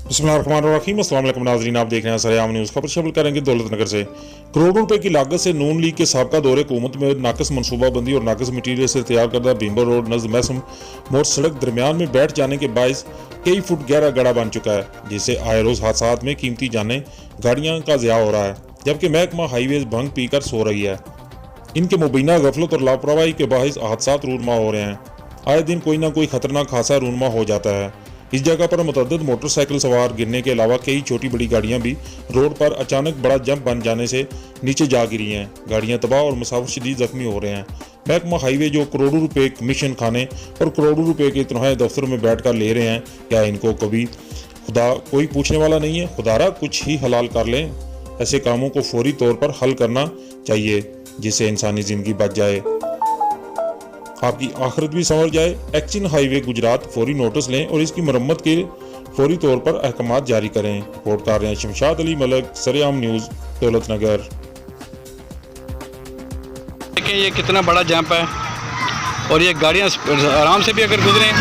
बिस्मिल्लाहिर्रहमानिर्रहीम। अस्सलाम वालेकुम नाज़रीन, आप देख रहे हैं सरेआम न्यूज़। खबर शामिल करेंगे दौलतनगर से। करोड़ों रुपए की लागत से नून लीग के साबका दौरे हुकूमत में नाकस मनसूबाबंदी और नाकस मटीरियल से तैयार करदा भीमबर रोड नज़द मैसम मोड़ सड़क दरमियान में बैठ जाने के बायस कई फुट गहरा गड़ा बन चुका है, जिससे आए रोज हादसात में कीमती जानें गाड़ियां का ज़िया हो रहा है, जबकि महकमा हाईवेज भंग पीकर सो रही है। इनके मुबीना गफलत और लापरवाही के बायस हादसात रूनमा हो रहे हैं। आए दिन कोई ना कोई खतरनाक हादसा रूनमा हो जाता है। इस जगह पर मुतअद्दिद मोटरसाइकिल सवार गिरने के अलावा कई छोटी बड़ी गाड़ियां भी रोड पर अचानक बड़ा जंप बन जाने से नीचे जा गिरी हैं। गाड़ियां तबाह और मुसाफिर शदीद जख्मी हो रहे हैं। महकमा हाईवे जो करोड़ों रुपए कमीशन खाने और करोड़ों रुपए के तनख्वाह दफ्तरों में बैठकर ले रहे हैं, क्या इनको कभी खुदा कोई पूछने वाला नहीं है? खुदारा कुछ ही हलाल कर लें। ऐसे कामों को फौरी तौर पर हल करना चाहिए, जिससे इंसानी जिंदगी बच जाए, आपकी आखिरत भी संवर जाए। एक्शन हाईवे गुजरात फौरी नोटिस लें और इसकी मरम्मत के फौरी तौर पर अहकामात जारी करें। रिपोर्ट कर रहे हैं शमशाद अली मलक, सरेआम न्यूज़, दौलतनगर। देखें ये कितना बड़ा जंप है और ये गाड़ियाँ आराम से भी अगर गुजरें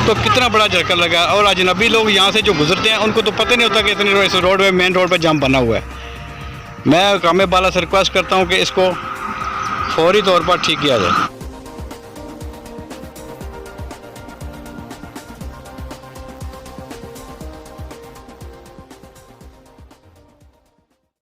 तो कितना बड़ा झटका लगा। और अजनबी लोग यहाँ से जो गुजरते हैं उनको तो पता नहीं होता कि इतने रोड में मेन रोड पर जंप बना हुआ है। मैं कामे बाला से रिक्वेस्ट करता हूँ कि इसको फौरी तौर पर ठीक किया जाए।